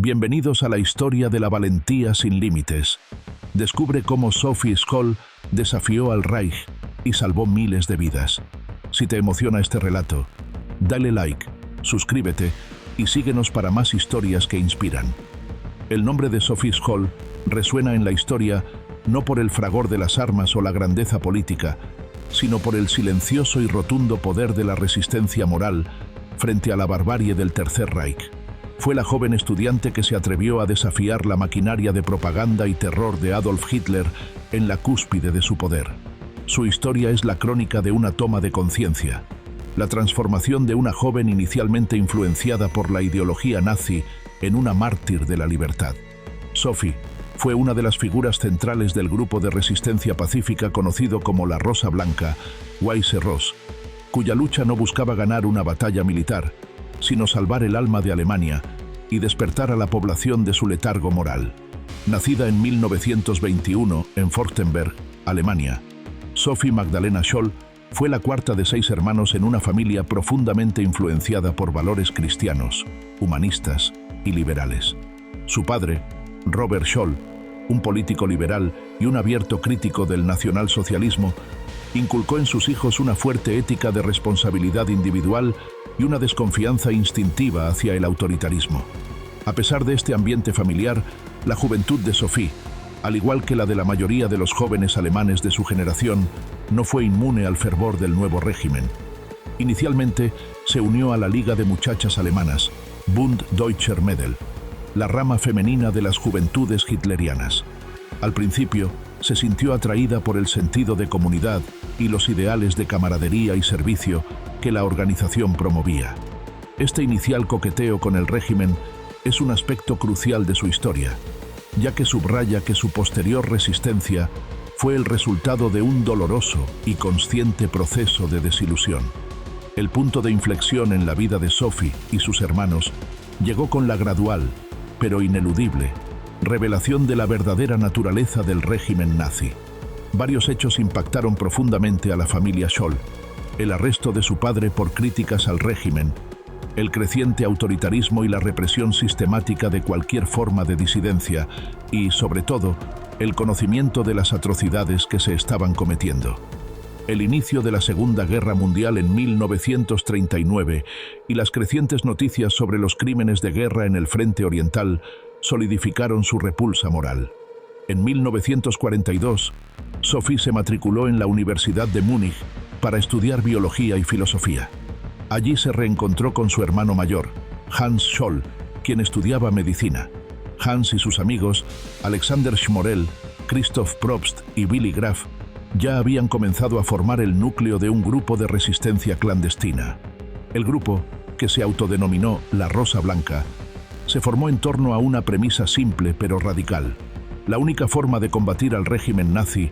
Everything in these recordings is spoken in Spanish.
Bienvenidos a la historia de la valentía sin límites. Descubre cómo Sophie Scholl desafió al Reich y salvó miles de vidas. Si te emociona este relato, dale like, suscríbete y síguenos para más historias que inspiran. El nombre de Sophie Scholl resuena en la historia no por el fragor de las armas o la grandeza política, sino por el silencioso y rotundo poder de la resistencia moral frente a la barbarie del Tercer Reich. Fue la joven estudiante que se atrevió a desafiar la maquinaria de propaganda y terror de Adolf Hitler en la cúspide de su poder. Su historia es la crónica de una toma de conciencia, la transformación de una joven inicialmente influenciada por la ideología nazi en una mártir de la libertad. Sophie fue una de las figuras centrales del grupo de resistencia pacífica conocido como la Rosa Blanca, Weiße Rose, cuya lucha no buscaba ganar una batalla militar, sino salvar el alma de Alemania y despertar a la población de su letargo moral. Nacida en 1921 en Forchtenberg, Alemania, Sophie Magdalena Scholl fue la cuarta de 6 hermanos en una familia profundamente influenciada por valores cristianos, humanistas y liberales. Su padre, Robert Scholl, un político liberal y un abierto crítico del nacionalsocialismo, inculcó en sus hijos una fuerte ética de responsabilidad individual y una desconfianza instintiva hacia el autoritarismo. A pesar de este ambiente familiar, la juventud de Sophie, al igual que la de la mayoría de los jóvenes alemanes de su generación, no fue inmune al fervor del nuevo régimen. Inicialmente, se unió a la Liga de Muchachas Alemanas, Bund Deutscher Mädel, la rama femenina de las juventudes hitlerianas. Al principio, se sintió atraída por el sentido de comunidad y los ideales de camaradería y servicio que la organización promovía. Este inicial coqueteo con el régimen es un aspecto crucial de su historia, ya que subraya que su posterior resistencia fue el resultado de un doloroso y consciente proceso de desilusión. El punto de inflexión en la vida de Sophie y sus hermanos llegó con la gradual, pero ineludible, revelación de la verdadera naturaleza del régimen nazi. Varios hechos impactaron profundamente a la familia Scholl: el arresto de su padre por críticas al régimen, el creciente autoritarismo y la represión sistemática de cualquier forma de disidencia y, sobre todo, el conocimiento de las atrocidades que se estaban cometiendo. El inicio de la Segunda Guerra Mundial en 1939 y las crecientes noticias sobre los crímenes de guerra en el frente oriental solidificaron su repulsa moral. En 1942, Sophie se matriculó en la Universidad de Múnich para estudiar biología y filosofía. Allí se reencontró con su hermano mayor, Hans Scholl, quien estudiaba medicina. Hans y sus amigos, Alexander Schmorell, Christoph Probst y Willy Graf, ya habían comenzado a formar el núcleo de un grupo de resistencia clandestina. El grupo, que se autodenominó la Rosa Blanca, se formó en torno a una premisa simple pero radical. La única forma de combatir al régimen nazi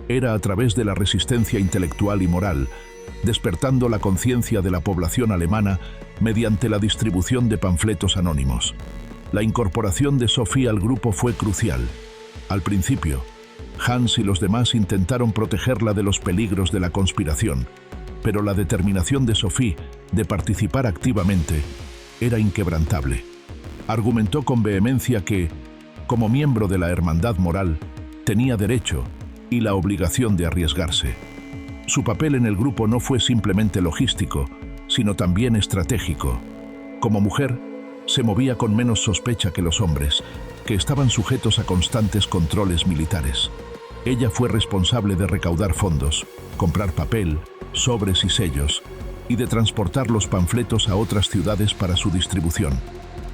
era a través de la resistencia intelectual y moral, despertando la conciencia de la población alemana mediante la distribución de panfletos anónimos. La incorporación de Sophie al grupo fue crucial. Al principio, Hans y los demás intentaron protegerla de los peligros de la conspiración, pero la determinación de Sophie de participar activamente era inquebrantable. Argumentó con vehemencia que, como miembro de la hermandad moral, tenía derecho y la obligación de arriesgarse. Su papel en el grupo no fue simplemente logístico, sino también estratégico. Como mujer, se movía con menos sospecha que los hombres, que estaban sujetos a constantes controles militares. Ella fue responsable de recaudar fondos, comprar papel, sobres y sellos, y de transportar los panfletos a otras ciudades para su distribución.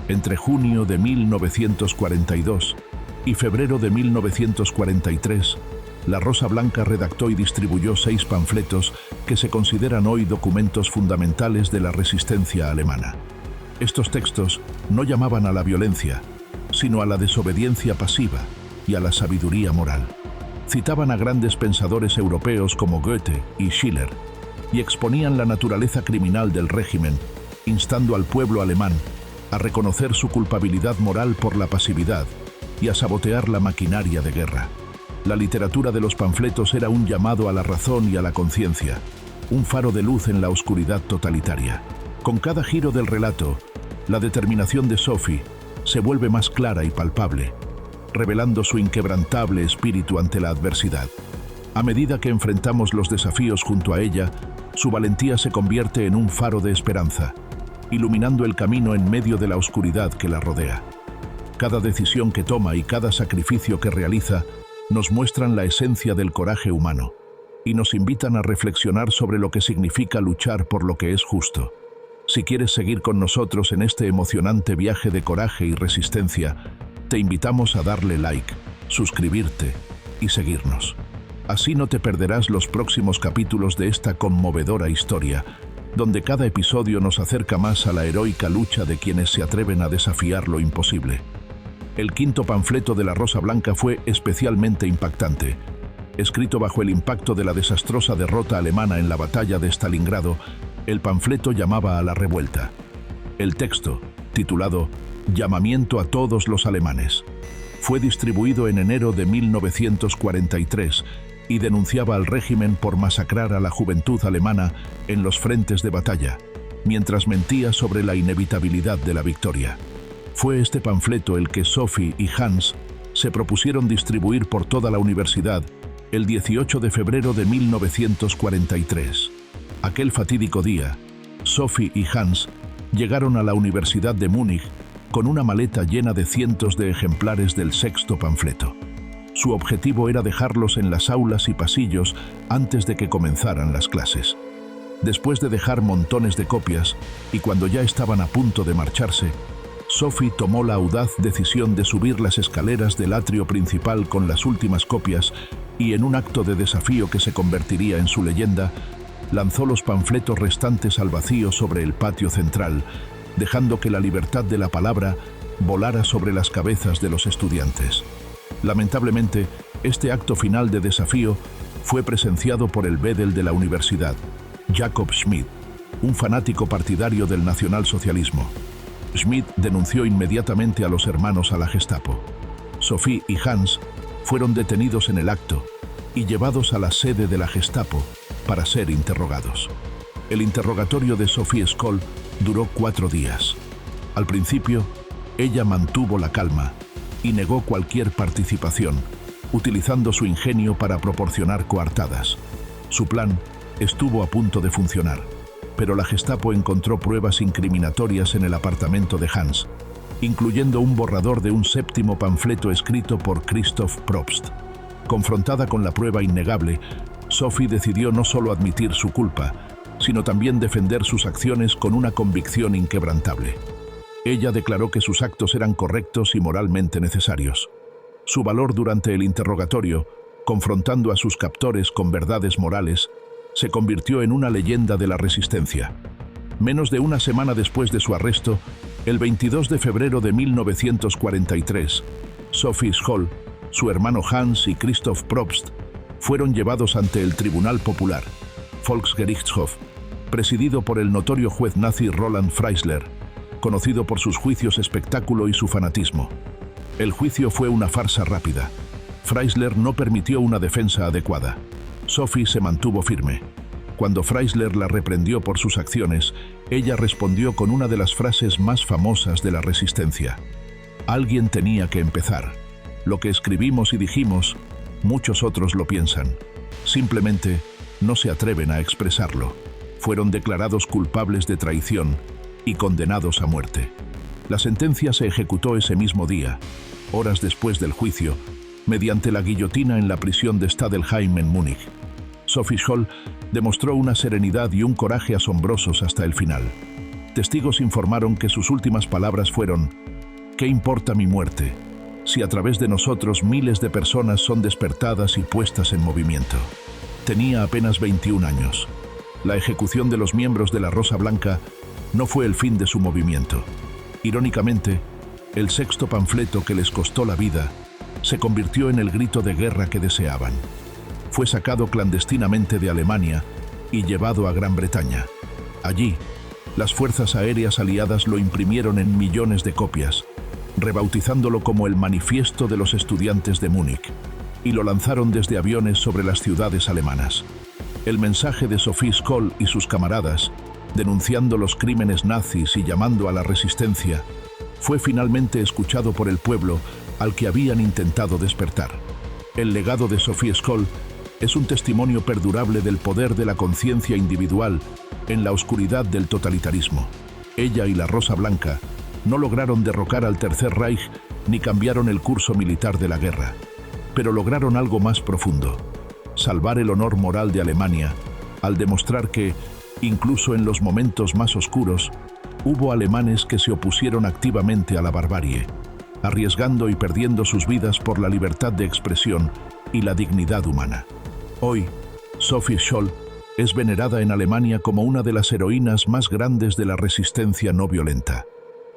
Entre junio de 1942 y febrero de 1943, la Rosa Blanca redactó y distribuyó 6 panfletos que se consideran hoy documentos fundamentales de la resistencia alemana. Estos textos no llamaban a la violencia, sino a la desobediencia pasiva y a la sabiduría moral. Citaban a grandes pensadores europeos como Goethe y Schiller y exponían la naturaleza criminal del régimen, instando al pueblo alemán a reconocer su culpabilidad moral por la pasividad y a sabotear la maquinaria de guerra. La literatura de los panfletos era un llamado a la razón y a la conciencia, un faro de luz en la oscuridad totalitaria. Con cada giro del relato, la determinación de Sophie se vuelve más clara y palpable, revelando su inquebrantable espíritu ante la adversidad. A medida que enfrentamos los desafíos junto a ella, su valentía se convierte en un faro de esperanza, iluminando el camino en medio de la oscuridad que la rodea. Cada decisión que toma y cada sacrificio que realiza nos muestran la esencia del coraje humano y nos invitan a reflexionar sobre lo que significa luchar por lo que es justo. Si quieres seguir con nosotros en este emocionante viaje de coraje y resistencia, te invitamos a darle like, suscribirte y seguirnos. Así no te perderás los próximos capítulos de esta conmovedora historia, donde cada episodio nos acerca más a la heroica lucha de quienes se atreven a desafiar lo imposible. El quinto panfleto de la Rosa Blanca fue especialmente impactante. Escrito bajo el impacto de la desastrosa derrota alemana en la batalla de Stalingrado, el panfleto llamaba a la revuelta. El texto, titulado «Llamamiento a todos los alemanes», fue distribuido en enero de 1943 y denunciaba al régimen por masacrar a la juventud alemana en los frentes de batalla, mientras mentía sobre la inevitabilidad de la victoria. Fue este panfleto el que Sophie y Hans se propusieron distribuir por toda la universidad el 18 de febrero de 1943. Aquel fatídico día, Sophie y Hans llegaron a la Universidad de Múnich con una maleta llena de cientos de ejemplares del sexto panfleto. Su objetivo era dejarlos en las aulas y pasillos antes de que comenzaran las clases. Después de dejar montones de copias, y cuando ya estaban a punto de marcharse, Sophie tomó la audaz decisión de subir las escaleras del atrio principal con las últimas copias y, en un acto de desafío que se convertiría en su leyenda, lanzó los panfletos restantes al vacío sobre el patio central, dejando que la libertad de la palabra volara sobre las cabezas de los estudiantes. Lamentablemente, este acto final de desafío fue presenciado por el Bedel de la universidad, Jacob Schmidt, un fanático partidario del nacionalsocialismo. Schmidt denunció inmediatamente a los hermanos a la Gestapo. Sophie y Hans fueron detenidos en el acto y llevados a la sede de la Gestapo para ser interrogados. El interrogatorio de Sophie Scholl duró 4 días. Al principio, ella mantuvo la calma y negó cualquier participación, utilizando su ingenio para proporcionar coartadas. Su plan estuvo a punto de funcionar, pero la Gestapo encontró pruebas incriminatorias en el apartamento de Hans, incluyendo un borrador de un séptimo panfleto escrito por Christoph Probst. Confrontada con la prueba innegable, Sophie decidió no solo admitir su culpa, sino también defender sus acciones con una convicción inquebrantable. Ella declaró que sus actos eran correctos y moralmente necesarios. Su valor durante el interrogatorio, confrontando a sus captores con verdades morales, se convirtió en una leyenda de la resistencia. Menos de una semana después de su arresto, el 22 de febrero de 1943, Sophie Scholl, su hermano Hans y Christoph Probst fueron llevados ante el Tribunal Popular, Volksgerichtshof, presidido por el notorio juez nazi Roland Freisler, conocido por sus juicios espectáculo y su fanatismo. El juicio fue una farsa rápida. Freisler no permitió una defensa adecuada. Sophie se mantuvo firme. Cuando Freisler la reprendió por sus acciones, ella respondió con una de las frases más famosas de la resistencia. Alguien tenía que empezar. Lo que escribimos y dijimos, muchos otros lo piensan. Simplemente no se atreven a expresarlo. Fueron declarados culpables de traición y condenados a muerte. La sentencia se ejecutó ese mismo día, horas después del juicio, mediante la guillotina en la prisión de Stadelheim en Múnich. Sophie Scholl demostró una serenidad y un coraje asombrosos hasta el final. Testigos informaron que sus últimas palabras fueron: «¿Qué importa mi muerte, si a través de nosotros miles de personas son despertadas y puestas en movimiento?» Tenía apenas 21 años. La ejecución de los miembros de la Rosa Blanca no fue el fin de su movimiento. Irónicamente, el sexto panfleto que les costó la vida se convirtió en el grito de guerra que deseaban. Fue sacado clandestinamente de Alemania y llevado a Gran Bretaña. Allí, las fuerzas aéreas aliadas lo imprimieron en millones de copias, rebautizándolo como el Manifiesto de los Estudiantes de Múnich, y lo lanzaron desde aviones sobre las ciudades alemanas. El mensaje de Sophie Scholl y sus camaradas, denunciando los crímenes nazis y llamando a la resistencia, fue finalmente escuchado por el pueblo al que habían intentado despertar. El legado de Sophie Scholl es un testimonio perdurable del poder de la conciencia individual en la oscuridad del totalitarismo. Ella y la Rosa Blanca no lograron derrocar al Tercer Reich ni cambiaron el curso militar de la guerra, pero lograron algo más profundo: salvar el honor moral de Alemania al demostrar que, incluso en los momentos más oscuros, hubo alemanes que se opusieron activamente a la barbarie, arriesgando y perdiendo sus vidas por la libertad de expresión y la dignidad humana. Hoy, Sophie Scholl es venerada en Alemania como una de las heroínas más grandes de la resistencia no violenta.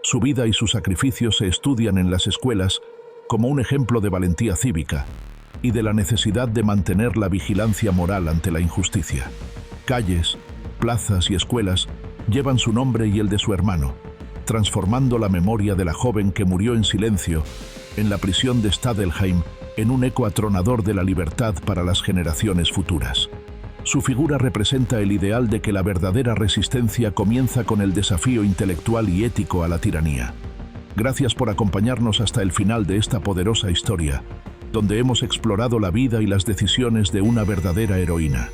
Su vida y su sacrificio se estudian en las escuelas como un ejemplo de valentía cívica y de la necesidad de mantener la vigilancia moral ante la injusticia. Calles, plazas y escuelas llevan su nombre y el de su hermano, transformando la memoria de la joven que murió en silencio en la prisión de Stadelheim en un eco atronador de la libertad para las generaciones futuras. Su figura representa el ideal de que la verdadera resistencia comienza con el desafío intelectual y ético a la tiranía. Gracias por acompañarnos hasta el final de esta poderosa historia, donde hemos explorado la vida y las decisiones de una verdadera heroína.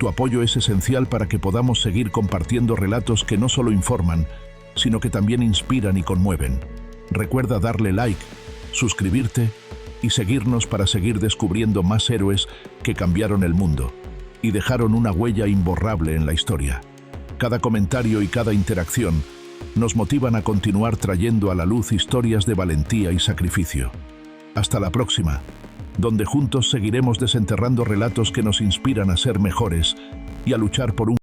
Tu apoyo es esencial para que podamos seguir compartiendo relatos que no solo informan, sino que también inspiran y conmueven. Recuerda darle like, suscribirte y seguirnos para seguir descubriendo más héroes que cambiaron el mundo y dejaron una huella imborrable en la historia. Cada comentario y cada interacción nos motivan a continuar trayendo a la luz historias de valentía y sacrificio. Hasta la próxima, donde juntos seguiremos desenterrando relatos que nos inspiran a ser mejores y a luchar por un